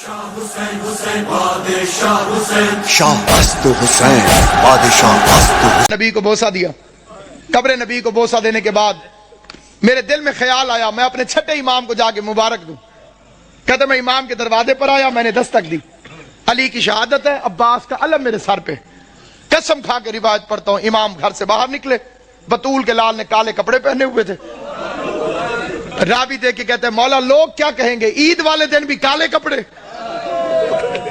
شاہ است حسین بادشاہ است حسین نبی کو بوسہ دیا. قبر نبی کو بوسہ دینے کے بعد میرے دل میں خیال آیا میں اپنے چھٹے امام کو جا کے مبارک دوں. کہتے میں امام کے دروازے پر آیا, میں نے دستک دی. علی کی شہادت ہے, عباس کا علم میرے سر پہ. قسم کھا کے روایت پڑھتا ہوں, امام گھر سے باہر نکلے, بطول کے لال نے کالے کپڑے پہنے ہوئے تھے. راوی دیکھ کے کہتے ہیں مولا لوگ کیا کہیں گے, عید والے دن بھی کالے کپڑے.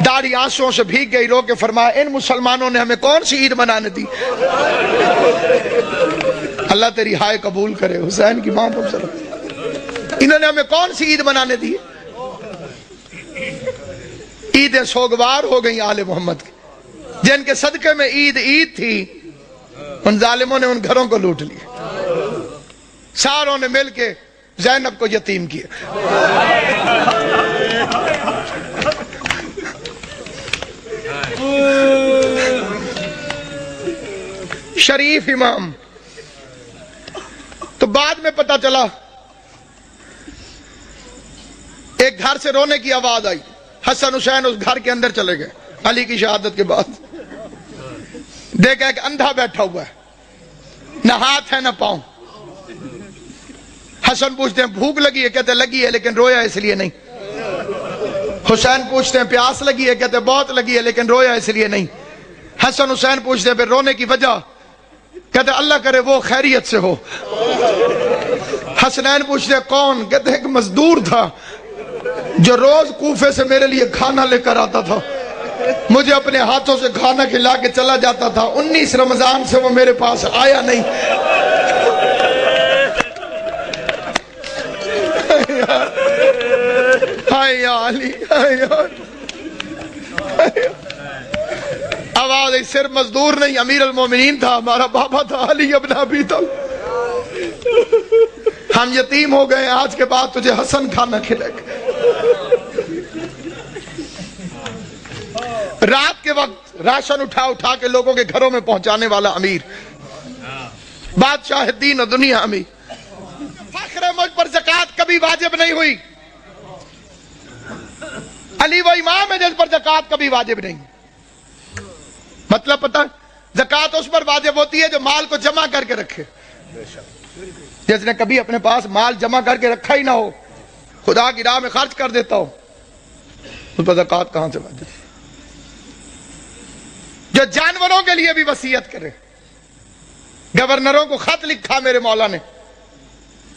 داڑھی آنسوؤں سے بھیگ گئی, رو کے فرمایا ان مسلمانوں نے ہمیں کون سی عید منانے دی. اللہ تیری ہائے قبول کرے حسین کی ماں پر صلی, انہوں نے ہمیں کون سی عید منانے دی. عیدیں سوگوار ہو گئی آل محمد کی, جن کے صدقے میں عید تھی ان ظالموں نے ان گھروں کو لوٹ لیا. ساروں نے مل کے زینب کو یتیم کیا. شریف امام. تو بعد میں پتا چلا ایک گھر سے رونے کی آواز آئی, حسن حسین اس گھر کے اندر چلے گئے. علی کی شہادت کے بعد دیکھا ایک اندھا بیٹھا ہوا ہے, نہ ہاتھ ہے نہ پاؤں. حسن پوچھتے ہیں بھوک لگی ہے, کہتے لگی ہے لیکن رویا اس لیے نہیں. حسین پوچھتے ہیں پیاس لگی ہے, کہتے بہت لگی ہے لیکن رویا اس لیے نہیں. حسن حسین پوچھتے ہیں پھر رونے کی وجہ, کہتے اللہ کرے وہ خیریت سے ہو. حسنین پوچھتے ہیں کون, کہتے ایک مزدور تھا جو روز کوفے سے میرے لیے کھانا لے کر آتا تھا, مجھے اپنے ہاتھوں سے کھانا کھلا کے چلا جاتا تھا. 19 رمضان سے وہ میرے پاس آیا نہیں. ہائے یا علی, آواز صرف مزدور نہیں, امیر المومنین تھا, ہمارا بابا تھا علی ابن ابی طالب. ہم یتیم ہو گئے, آج کے بعد تجھے حسن کھانا کھلے گا. رات کے وقت راشن اٹھا کے لوگوں کے گھروں میں پہنچانے والا امیر, بادشاہ دین و دنیا امیر. فخر مجھ پر زکوٰۃ کبھی واجب نہیں ہوئی. علی وہ امام ہے جس پر زکوٰۃ کبھی واجب نہیں. مطلب پتہ, زکوٰۃ اس پر واجب ہوتی ہے جو مال کو جمع کر کے رکھے. جس نے کبھی اپنے پاس مال جمع کر کے رکھا ہی نہ ہو, خدا کی راہ میں خرچ کر دیتا ہو, اس پر زکوٰۃ کہاں سے واجب. جو جانوروں کے لیے بھی وصیت کرے. گورنروں کو خط لکھا میرے مولا نے,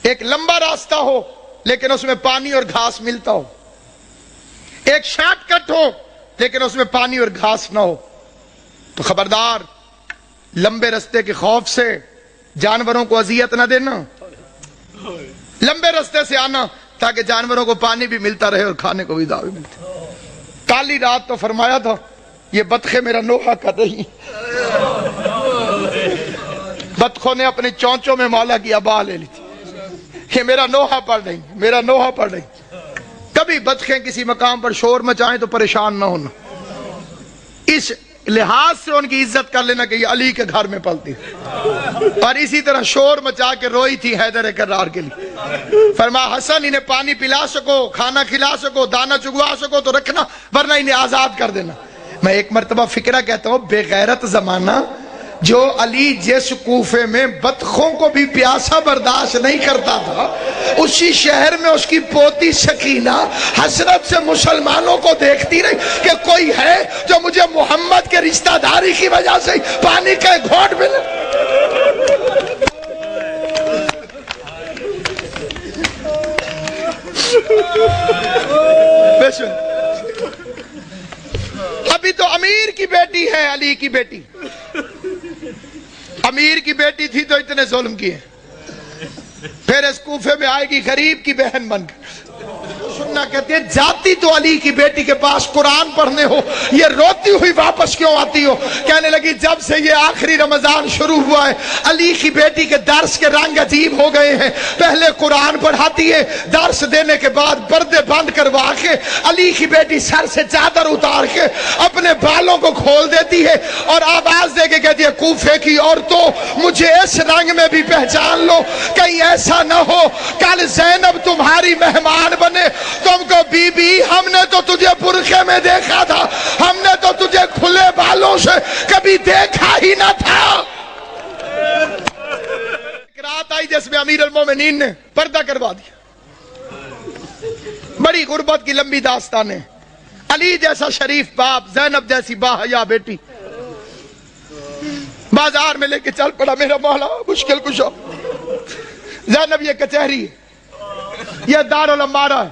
ایک لمبا راستہ ہو لیکن اس میں پانی اور گھاس ملتا ہو, ایک شارٹ کٹ ہو لیکن اس میں پانی اور گھاس نہ ہو, تو خبردار لمبے رستے کے خوف سے جانوروں کو اذیت نہ دینا, لمبے رستے سے آنا تاکہ جانوروں کو پانی بھی ملتا رہے اور کھانے کو بھی دعوی ملتی. کالی رات تو فرمایا تھا یہ بطخیں میرا نوحہ کر رہی. بطخوں نے اپنے چونچوں میں مولا کی ابا لے لی تھی, یہ میرا نوحہ پڑھ رہی, میرا نوحہ پڑھ رہی. کبھی بطخیں کسی مقام پر شور مچائیں تو پریشان نہ ہونا, اس لحاظ سے ان کی عزت کر لینا کہ یہ علی کے گھر میں پلتی. اور اسی طرح شور مچا کے روئی تھی حیدر کرار کے لیے. فرمایا حسن انہیں پانی پلا سکو, کھانا کھلا سکو, دانا چگوا سکو تو رکھنا, ورنہ انہیں آزاد کر دینا. میں ایک مرتبہ فکرہ کہتا ہوں, بے غیرت زمانہ جو علی جس کوفے میں بطخوں کو بھی پیاسا برداشت نہیں کرتا تھا, اسی شہر میں اس کی پوتی سکینہ حسرت سے مسلمانوں کو دیکھتی رہی کہ کوئی ہے جو مجھے محمد کے رشتہ داری کی وجہ سے پانی کا ایک گھونٹ ملے. ابھی تو امیر کی بیٹی ہے علی کی بیٹی, امیر کی بیٹی تھی تو اتنے ظلم کیے, پھر اس کوفے میں آئے گی غریب کی بہن بن کر. سننا کہتے ہیں جاتی تو علی کی بیٹی کے پاس قرآن پڑھنے ہو, یہ روتی ہوئی واپس کیوں آتی ہو. کہنے لگی جب سے یہ آخری رمضان شروع ہوا ہے علی کی بیٹی کے درس کے رنگ عجیب ہو گئے ہیں. پہلے قرآن پڑھاتی ہے, درس دینے کے بعد پردے بند کروا کے علی کی بیٹی سر سے چادر اتار کے اپنے بالوں کو کھول دیتی ہے اور آواز دے کے کہتی ہے کوفے کی عورتوں مجھے اس رنگ میں بھی پہچان لو, کہیں ایسا نہ ہو کل زینب تمہاری مہمان بنے تو تم کو بی بی ہم نے تو تجھے برقعے میں دیکھا تھا, ہم نے تو تجھے کھلے بالوں سے کبھی دیکھا ہی نہ تھا. ایک رات آئی جس میں امیر المومنین نے پردہ کروا دیا. بڑی غربت کی لمبی داستان ہے. علی جیسا شریف باپ, زینب جیسی باحیا بیٹی بازار میں لے کے چل پڑا, میرا مولا مشکل کشا. زینب یہ کچہری ہے, یہ دارالامارہ ہے,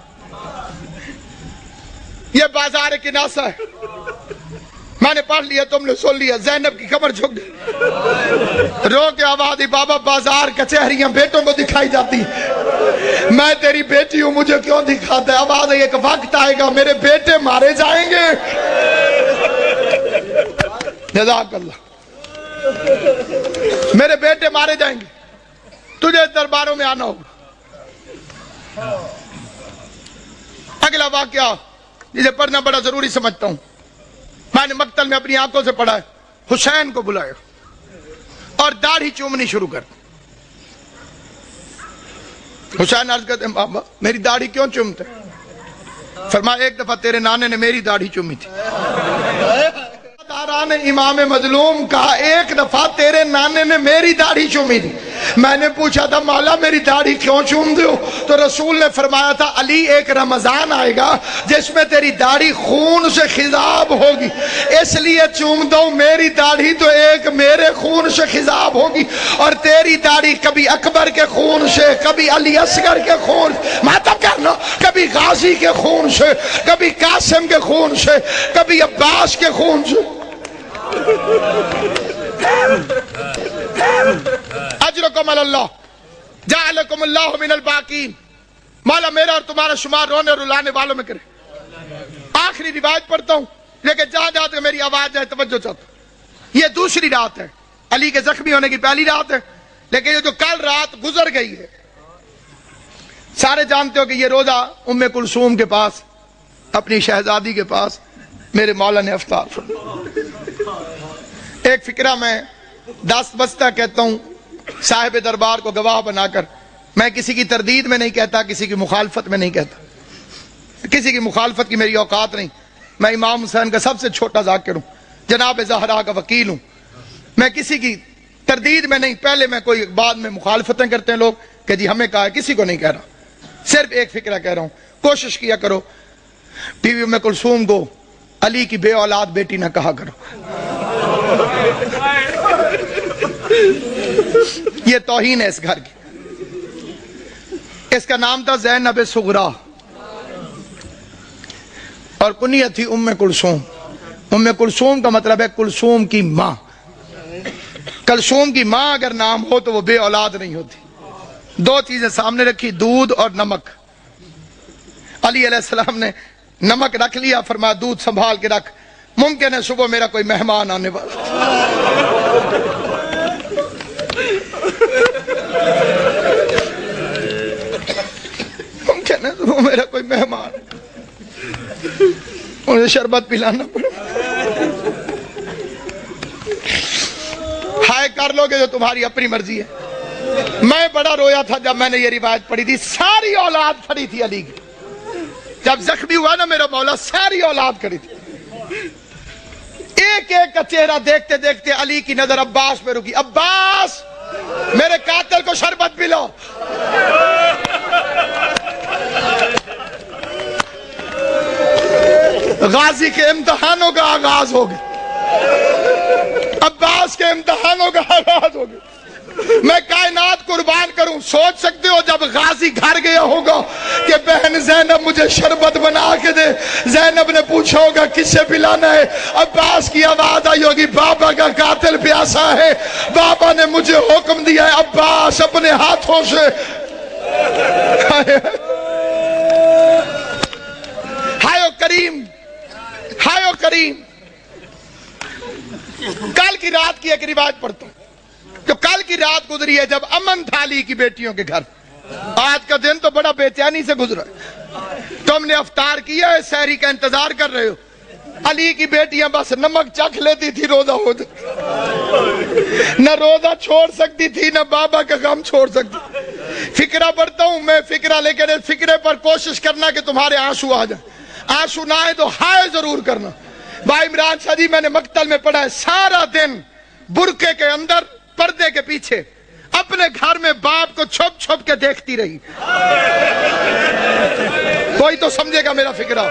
یہ بازار کناسہ ہے. میں نے پڑھ لیا, تم نے سن لیا. زینب کی کمر جھک گئی, رو کے آواز دی, بابا بازار کچہریاں بیٹوں کو دکھائی جاتی, میں تیری بیٹی ہوں, مجھے کیوں دکھاتا ہے؟ آواز ہے, ایک وقت آئے گا میرے بیٹے مارے جائیں گے. جزاک اللہ. میرے بیٹے مارے جائیں گے, تجھے درباروں میں آنا ہوگا. اگلا واقعہ جسے پڑھنا بڑا ضروری سمجھتا ہوں. میں نے مقتل میں اپنی آنکھوں سے پڑھا ہے. حسین کو بلایا اور داڑھی چومنی شروع کر. حسین عرض کرتے ہیں, بابا میری داڑھی کیوں چومتے؟ فرمایا ایک دفعہ تیرے نانے نے میری داڑھی چومی تھی. داران امام مظلوم کہا ایک دفعہ تیرے نانے نے میری داڑھی چومی تھی. میں نے پوچھا تھا مولا میری داڑھی کیوں چوم دو؟ تو رسول نے فرمایا تھا علی ایک رمضان آئے گا جس میں تیری داڑھی خون سے خضاب ہوگی, اس لیے چوم دو میری داڑھی تو ایک میرے خون سے خضاب ہوگی, اور تیری داڑھی کبھی اکبر کے خون سے, کبھی علی اصغر کے خون, ماتم کرنا, کبھی غازی کے خون سے, کبھی قاسم کے خون سے, کبھی عباس کے خون سے. اجرکم اللہ جعلکم اللہ من الباقین. مولا میرا اور تمہارا شمار رونے اور رلانے والوں میں کرے. آخری روایت پڑھتا ہوں, لیکن جہاں جہاں تک میری آواز ہے توجہ چاہتا ہوں. یہ دوسری رات ہے, علی کے زخمی ہونے کی پہلی رات ہے, لیکن یہ جو کل رات گزر گئی ہے, سارے جانتے ہو کہ یہ روزہ ام کلثوم کے پاس, اپنی شہزادی کے پاس میرے مولا نے افطار فرمایا. ایک فکرہ میں دست بستہ کہتا ہوں صاحب دربار کو گواہ بنا کر. میں کسی کی تردید میں نہیں کہتا, کسی کی مخالفت میں نہیں کہتا, کسی کی مخالفت کی میری اوقات نہیں. میں امام حسین کا سب سے چھوٹا ذاکر ہوں, جناب زہرا کا وکیل ہوں. میں کسی کی تردید میں نہیں, پہلے میں کوئی بعد میں مخالفتیں کرتے ہیں لوگ کہ جی ہمیں کہا ہے, کسی کو نہیں کہہ رہا. صرف ایک فکرہ کہہ رہا ہوں, کوشش کیا کرو بیوی ام کلثوم کو علی کی بے اولاد بیٹی نہ کہا کرو. یہ توہین ہے اس گھر کی. اس کا نام تھا زینب صغرا اور کنیت تھی ام کلثوم. ام کلثوم کا مطلب ہے کلثوم کی ماں. کلثوم کی ماں اگر نام ہو تو وہ بے اولاد نہیں ہوتی. دو چیزیں سامنے رکھی, دودھ اور نمک. علی علیہ السلام نے نمک رکھ لیا, فرمایا دودھ سنبھال کے رکھ, ممکن ہے صبح میرا کوئی مہمان آنے والا. ممکن ہے صبح میرا کوئی مہمان, انہیں شربت پلانا پڑے. ہائے کر لو گے جو تمہاری اپنی مرضی ہے. میں بڑا رویا تھا جب میں نے یہ روایت پڑھی تھی. ساری اولاد کھڑی تھی علی کی. جب زخمی ہوا نا میرا مولا, ساری اولاد کھڑی تھی. ایک ایک کا چہرہ دیکھتے دیکھتے علی کی نظر عباس پہ رکی. عباس میرے قاتل کو شربت پلاؤ. غازی کے امتحانوں کا آغاز ہو گیا, عباس کے امتحانوں کا آغاز ہو گیا. میں کائنات قربان کروں, سوچ سکتے ہو جب غازی گھر گیا ہوگا کہ بہن زینب مجھے شربت بنا کے دے, زینب نے پوچھا ہوگا کس سے پلانا ہے, عباس کی آواز آئی ہوگی بابا کا قاتل پیاسا ہے, بابا نے مجھے حکم دیا ہے, عباس اپنے ہاتھوں سے. ہائے کریم, ہائے کریم. کل کی رات کی ایک روایت پڑھتا ہوں جو کل کی رات گزری ہے جب امن تھا علی کی بیٹیوں کے گھر. آج کا دن تو بڑا بے چینی سے گزرا ہے. تم نے افطار کیا ہے, سحری کا انتظار کر رہے ہو. علی کی بیٹیاں بس نمک چکھ لیتی تھی روزہ ہوتا, نہ روزہ چھوڑ سکتی تھی نہ بابا کا غم چھوڑ سکتی. فکرہ پڑھتا ہوں میں فکرہ، لیکن اس فکرے پر کوشش کرنا کہ تمہارے آنسو آ جائیں، آنسو نہ آئے تو ہائے ضرور کرنا۔ بھائی عمران شاہ جی میں نے مقتل میں پڑھا ہے، سارا دن برقعے کے اندر پردے کے پیچھے اپنے گھر میں باپ کو چھپ چھپ کے دیکھتی رہی۔ کوئی تو سمجھے گا میرا فکرہ۔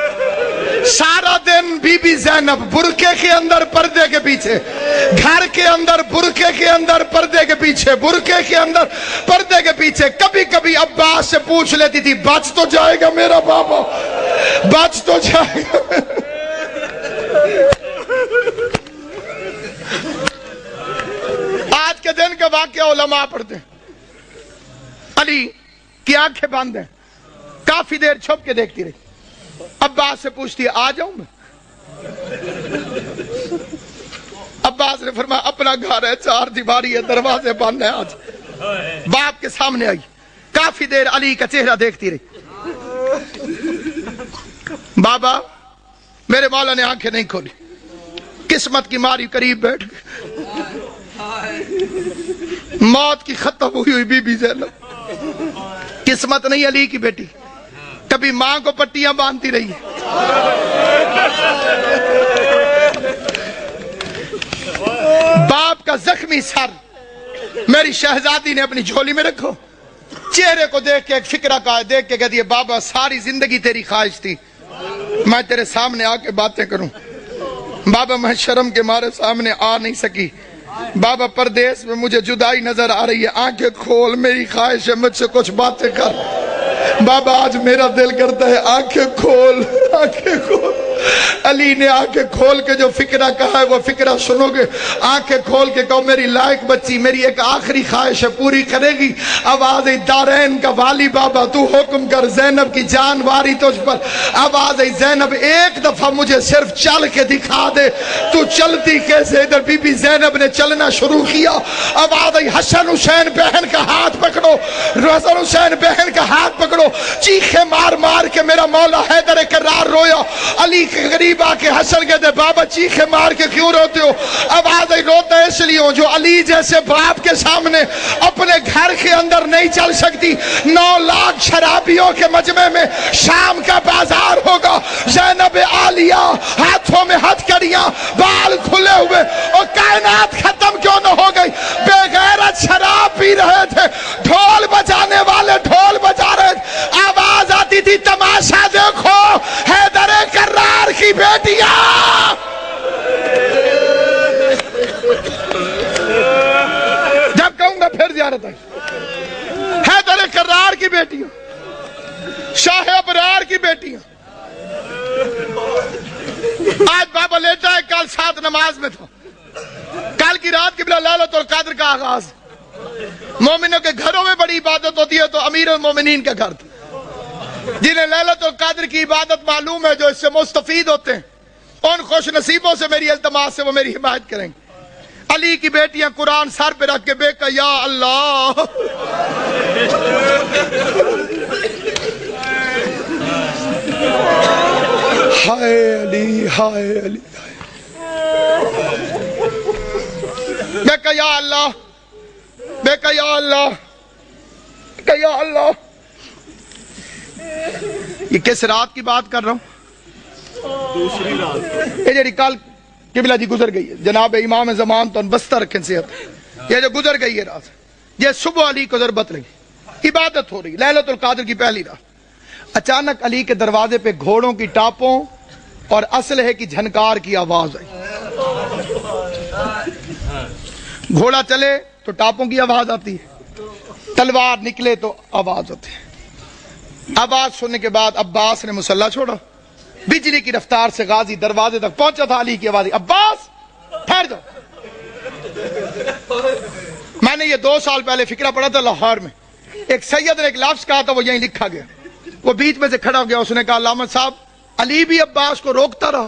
سارا دن بی بی زینب برقعے کے اندر پردے کے پیچھے، گھر کے اندر برقعے کے اندر پردے کے پیچھے، برقعے کے اندر پردے کے پیچھے۔ کبھی کبھی عباس سے پوچھ لیتی تھی بچ تو جائے گا میرا بابا، بچ تو جائے گا۔ آج کے دن کا واقعہ علماء پڑھتے ہیں، علی کی آنکھیں بند ہیں، کافی دیر چھپ کے دیکھتی رہی۔ عباس سے پوچھتی ہے آ جاؤں میں؟ عباس نے فرمایا اپنا گھر ہے، چار دیواری ہے، دروازے بند ہیں، آج باپ کے سامنے آئی، کافی دیر علی کا چہرہ دیکھتی رہی۔ بابا میرے مولا نے آنکھیں نہیں کھولی، قسمت کی ماری قریب بیٹھ گئی، موت کی ختم ہوئی بی بی زینب۔ قسمت نہیں علی کی بیٹی، کبھی ماں کو پٹیاں باندھتی رہی ہے، باپ کا زخمی سر میری شہزادی نے اپنی جھولی میں رکھو۔ چہرے کو دیکھ کے ایک فکرہ کا دیکھ کے کہتی ہے بابا ساری زندگی تیری خواہش تھی میں تیرے سامنے آ کے باتیں کروں، بابا میں شرم کے مارے سامنے آ نہیں سکی، بابا پردیس میں مجھے جدائی نظر آ رہی ہے، آنکھیں کھول، میری خواہش ہے مجھ سے کچھ باتیں کر۔ بابا آج میرا دل کرتا ہے آنکھیں کھول، آنکھیں کھول۔ علی نے آنکھیں کھول کے جو فکرہ کہا ہے وہ فکرہ سنو گے، آنکھیں کھول کے کہو میری لائق بچی میری ایک آخری خواہش ہے پوری کرے گی۔ آواز دارین کا والی بابا تو حکم کر، زینب کی جان واری تجھ پر۔ آواز زینب ایک دفعہ مجھے صرف چل کے دکھا دے، تو چلتی کیسے؟ ادھر بی بی زینب نے چلنا شروع کیا۔ آواز حسن حسین بہن کا ہاتھ پکڑو، حسن حسین بہن کا ہاتھ پکڑو، چیخے مار مار کے میرا مولا حیدر کرار رویا۔ علی کے قریب آ کے حسن کہتے بابا چیخے مار کے کیوں روتے ہو؟ آواز روتا ہے اس لیے ہوں جو علی جیسے باپ کے سامنے اپنے گھر کے اندر نہیں چل سکتی۔ 9 لاکھ شرابیوں کے مجمع میں شام کا بازار ہوگا، زینب عالیہ ہاتھوں میں ہتھ کڑیاں، بال کھلے ہوئے، اور کائنات ختم کیوں نہ ہو گئی؟ بے غیرت شراب پی رہے تھے، ڈھول بجانے والے ڈھول بجا رہے تھے، آواز آتی تھی تماشا دیکھو حیدر کرار کی بیٹیاں۔ جب کہوں گا پھر زیارت ہے، حیدر کرار کی بیٹیاں، شاہ ابرار کی بیٹیاں۔ آج بابا لیٹا ہے، کل 7 نماز میں تھا، کل کی رات قبلہ لیلۃ القدر کا آغاز۔ مومنوں کے گھروں میں بڑی عبادت ہوتی ہے تو امیر المومنین کا گھر تھا، جنہیں لیلۃ القدر کی عبادت معلوم ہے، جو اس سے مستفید ہوتے ہیں، ان خوش نصیبوں سے میری التماس سے وہ میری حمایت کریں گے۔ علی کی بیٹیاں قرآن سر پہ رکھ کے بے کہ یا اللہ ہائے علی ہائے علی، بے کہ یا اللہ، بے کہ یا اللہ، کہ یا اللہ۔ یہ کس رات کی بات کر رہا ہوں؟ دوسری رات، یہ جڑی کل قبلہ جی گزر گئی ہے، جناب امام زمان تو بستہ رکھیں صحت، یہ جو گزر گئی ہے رات، یہ صبح علی کو ضربت لگی، عبادت ہو رہی لیلۃ القدر کی پہلی رات، اچانک علی کے دروازے پہ گھوڑوں کی ٹاپوں اور اسلحے کی جھنکار کی آواز آئی۔ گھوڑا چلے تو ٹاپوں کی آواز آتی ہے، تلوار نکلے تو آواز ہوتی ہے۔ آواز سننے کے بعد عباس نے مسلح چھوڑا، بجلی کی رفتار سے غازی دروازے تک پہنچا تھا، علی کی آواز عباس ٹھہر جاؤ۔ میں نے یہ 2 سال پہلے فکرہ پڑھا تھا لاہور میں، ایک سید نے ایک لفظ کہا تھا وہ یہیں لکھا گیا، وہ بیچ میں سے کھڑا ہو گیا، اس نے کہا علامہ صاحب علی بھی عباس کو روکتا رہا۔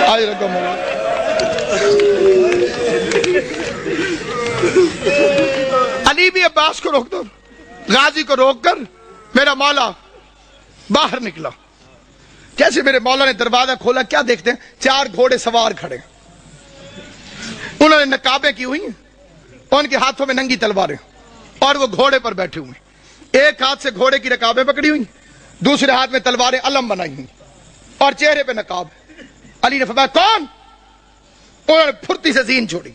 آج رقم علی بھی عباس کو روک دو، غازی کو روک کر میرا مولا باہر نکلا۔ جیسے میرے مولا نے دروازہ کھولا، کیا دیکھتے ہیں؟ 4 گھوڑے سوار کھڑے، انہوں نے نقابیں کی ہوئی ہیں، ان کے ہاتھوں میں ننگی تلواریں، اور وہ گھوڑے پر بیٹھے ہوئے ہیں، ایک ہاتھ سے گھوڑے کی رکابیں پکڑی ہوئی، دوسرے ہاتھ میں تلواریں علم بنائی ہوئی، اور چہرے پہ نقاب۔ علی نے فرمایا کون؟ انہوں نے پھرتی سے زین چھوڑی،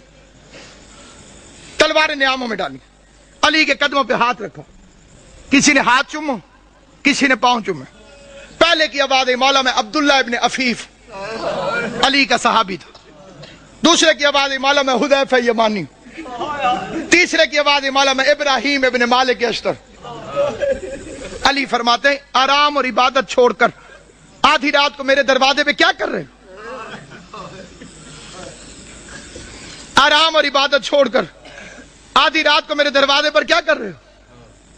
تلواریں نیاموں میں ڈالی، علی کے قدموں پہ ہاتھ رکھا، کسی نے ہاتھ چومو، کسی نے پاؤں چومے۔ پہلے کی آواز مولا میں عبداللہ ابن عفیف علی کا صحابی تھا، دوسرے کی آواز مولا میں حذیفہ یمانی، تیسرے کی آواز مولا میں ابراہیم ابن مالک اشتر۔ علی فرماتے ہیں آرام اور عبادت چھوڑ کر آدھی رات کو میرے دروازے پہ کیا کر رہے ہو؟ آرام اور عبادت چھوڑ کر آدھی رات کو میرے دروازے پر کیا کر رہے ہو؟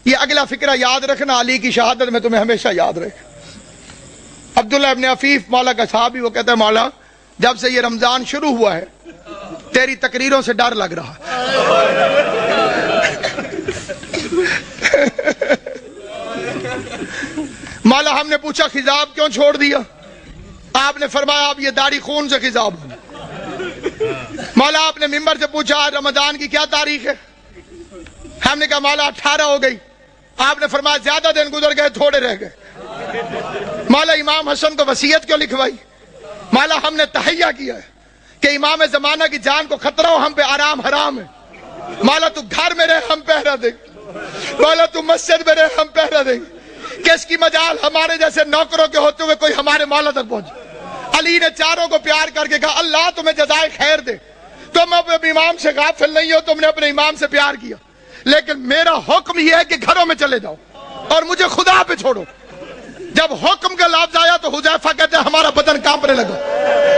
یہ اگلا فکرہ یاد رکھنا، علی کی شہادت میں تمہیں ہمیشہ یاد رہے گا۔ عبداللہ ابن عفیف مولا کا صحابی، وہ کہتا ہے مولا جب سے یہ رمضان شروع ہوا ہے تیری تقریروں سے ڈر لگ رہا۔ مولا ہم نے پوچھا خضاب کیوں چھوڑ دیا؟ آپ نے فرمایا اب یہ داڑھی خون سے خضاب ہو۔ مولا آپ نے ممبر سے پوچھا آج رمضان کی کیا تاریخ ہے؟ ہم نے کہا مولا 18 ہو گئی۔ آپ نے فرمایا زیادہ دن گزر گئے، تھوڑے رہ گئے۔ مولا امام حسن کو وصیت کیوں لکھوائی؟ مولا ہم نے تہیہ کیا ہے کہ امام زمانہ کی جان کو خطرہ ہو، ہم پہ آرام حرام ہے۔ مولا تو گھر میں رہے ہم پہرا دیں، مولا تو مسجد میں رہے ہم پہرا دیں، کس کی مجال ہمارے جیسے نوکروں کے ہوتے ہوئے کوئی ہمارے مولا تک پہنچے۔ علی نے چاروں کو پیار کر کے کہا اللہ تمہیں جزائے خیر دے، تم اپنے امام سے غافل نہیں ہو، تم نے اپنے امام سے پیار کیا، لیکن میرا حکم یہ ہے کہ گھروں میں چلے جاؤ اور مجھے خدا پہ چھوڑو۔ جب حکم کا لفظ آیا تو حذیفہ کہتے ہیں ہمارا بدن کانپنے لگا،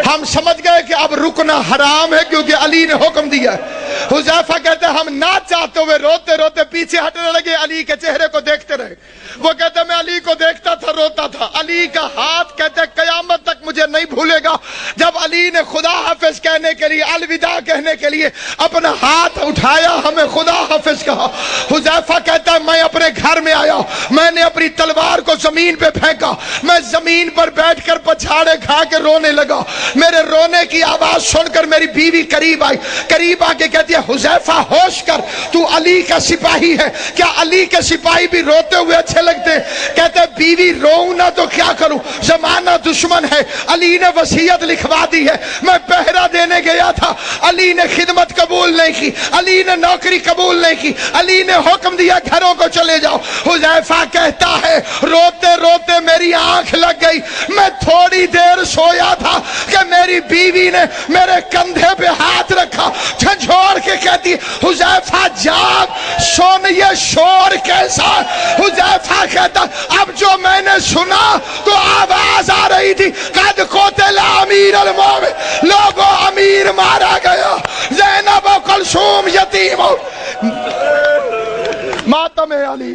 ہم سمجھ گئے کہ اب رکنا حرام ہے کیونکہ علی نے حکم دیا ہے۔ حذیفہ کہتے ہیں ہم نہ چاہتے ہوئے روتے روتے پیچھے ہٹنے لگے، علی کے چہرے کو دیکھتے رہے۔ وہ کہتے ہیں میں علی کو دیکھتا تھا روتا تھا، علی کا ہاتھ کہتے ہیں قیامت تک مجھے نہیں بھولے گا جب علی نے خدا حافظ کہنے کے لیے، الوداع کہنے کے لیے اپنا ہاتھ اٹھایا، ہمیں خدا حافظ کہا۔ حذیفہ کہتا ہے میں اپنے گھر میں آیا، میں نے اپنی تلوار کو زمین پہ پھینکا، میں زمین پر بیٹھ کر پچھاڑے کھا کے رونے لگا۔ میرے رونے کی آواز سن کر میری بیوی قریب آئی، قریب آ کے کہتی ہے حذیفہ ہوش کر، تو علی کا سپاہی ہے، کیا علی کے سپاہی بھی روتے ہوئے اچھے لگتے؟ کہتے بیوی روؤں نہ تو کیا کروں، زمانہ دشمن ہے، علی نے وصیت لکھوا دی ہے، میں پہرا دینے گیا تھا، علی نے خدمت قبول نہیں کی، علی نے نوکری قبول نہیں کی، علی نے حکم دیا گھروں کو چلے جاؤ۔ حذیفہ کہتا ہے روتے روتے میری آنکھ لگ گئی، میں تھوڑی دیر سویا تھا کہ میری بیوی نے میرے کندھے پہ ہاتھ رکھا، جھنجھوڑ کے کہتی حذیفہ جاگ، سن یہ شور کیسا؟ حذیفہ کہتا اب جو میں نے سنا تو آواز آ رہی تھی قد قتل امیر المومن، لوگوں امیر مارا گیا، زینب و کلثوم یتیم، ماتم علی۔